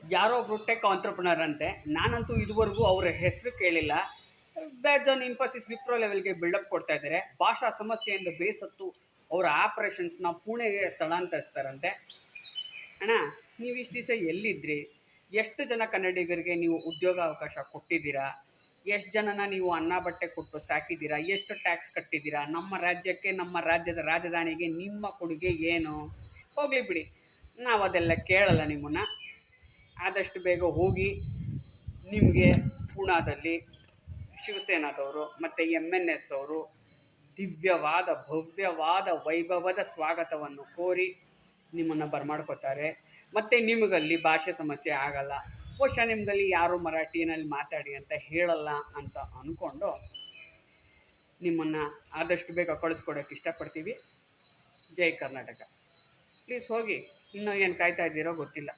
ಯಾರೋ ಒಬ್ರು tech entrepreneur ಅಂತೆ. ನಾನಂತೂ ಇದುವರೆಗೂ ಅವರ ಹೆಸರು ಕೇಳಿಲ್ಲ. ಬೇಸ್ಡ್ ಆನ್ ಇನ್ಫೋಸಿಸ್ ವಿಪ್ರೋ ಲೆವೆಲ್ಗೆ ಬಿಲ್ಡಪ್ ಕೊಡ್ತಾ ಇದ್ದಾರೆ. ಭಾಷಾ ಸಮಸ್ಯೆಯಿಂದ ಬೇಸತ್ತು ಅವರ ಆಪರೇಷನ್ಸ್ನ ಪುಣೆಗೆ ಸ್ಥಳಾಂತರಿಸ್ತಾರಂತೆ. ಅಣ್ಣ, ನೀವು ಇಷ್ಟು ದಿವಸ ಎಲ್ಲಿದ್ರಿ? ಎಷ್ಟು ಜನ ಕನ್ನಡಿಗರಿಗೆ ನೀವು ಉದ್ಯೋಗಾವಕಾಶ ಕೊಟ್ಟಿದ್ದೀರಾ? ಎಷ್ಟು ಜನನ ನೀವು ಅನ್ನ ಬಟ್ಟೆ ಕೊಟ್ಟು ಸಾಕಿದ್ದೀರಾ? ಎಷ್ಟು ಟ್ಯಾಕ್ಸ್ ಕಟ್ಟಿದ್ದೀರಾ? ನಮ್ಮ ರಾಜ್ಯಕ್ಕೆ, ನಮ್ಮ ರಾಜ್ಯದ ರಾಜಧಾನಿಗೆ ನಿಮ್ಮ ಕೊಡುಗೆ ಏನು? ಹೋಗಲಿ ಬಿಡಿ, ನಾವು ಅದೆಲ್ಲ ಕೇಳಲ್ಲ ನಿಮ್ಮನ್ನು. ಆದಷ್ಟು ಬೇಗ ಹೋಗಿ ನಿಮಗೆ ಪೂನಾದಲ್ಲಿ ಶಿವಸೇನಾದವರು ಮತ್ತು MNS ಅವರು ದಿವ್ಯವಾದ ಭವ್ಯವಾದ ವೈಭವದ ಸ್ವಾಗತವನ್ನು ಕೋರಿ ನಿಮ್ಮನ್ನು ಬರಮಾಡ್ಕೋತಾರೆ. ಮತ್ತು ನಿಮಗಲ್ಲಿ ಭಾಷೆ ಸಮಸ್ಯೆ ಆಗಲ್ಲ. ಬಹುಶಃ ನಿಮಗಲ್ಲಿ ಯಾರು ಮರಾಠಿನಲ್ಲಿ ಮಾತಾಡಿ ಅಂತ ಹೇಳಲ್ಲ ಅಂತ ಅಂದ್ಕೊಂಡು ನಿಮ್ಮನ್ನು ಆದಷ್ಟು ಬೇಗ ಕಳಿಸ್ಕೊಡೋಕ್ಕೆ ಇಷ್ಟಪಡ್ತೀವಿ. ಜೈ ಕರ್ನಾಟಕ. ಪ್ಲೀಸ್ ಹೋಗಿ. ಇನ್ನೂ ಏನು ಕಾಯ್ತಾ ಇದ್ದೀರೋ ಗೊತ್ತಿಲ್ಲ.